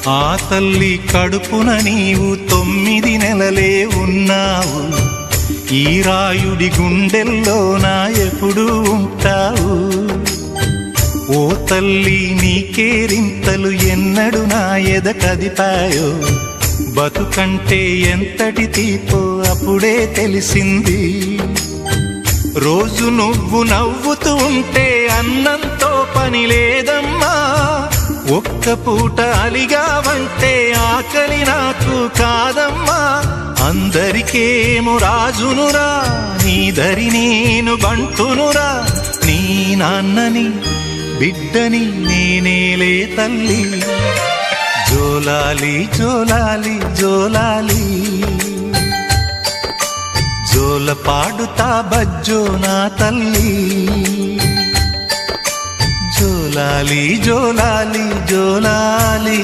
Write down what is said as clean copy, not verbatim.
ఆ తల్లి కడుపున నీవు 9 నెలలే ఉన్నావు. ఈ రాయుడి గుండెల్లోన ఎప్పుడు ఉంటావు. ఓ తల్లి నీకేరింతలు ఎన్నడు నా ఎద కదిపాయో. బతుకంటే ఎంతటి తీపో అప్పుడే తెలిసింది. రోజు నువ్వు నవ్వుతూ ఉంటే అన్నంతో పని లేదమ్మా. ఒక్క పూట అలిగావంటే ఆకలి నాకు కాదమ్మా. అందరికేమో రాజునురా, నీ దరి నేను బంటునురా. నీ నాన్నని బిడ్డని నేనేలే తల్లి. జోలాలి జోలాలి జోలాలి, జోల పాడుతా బజ్జో నా తల్లి. జోలాలి జోలాలి జోలాలి.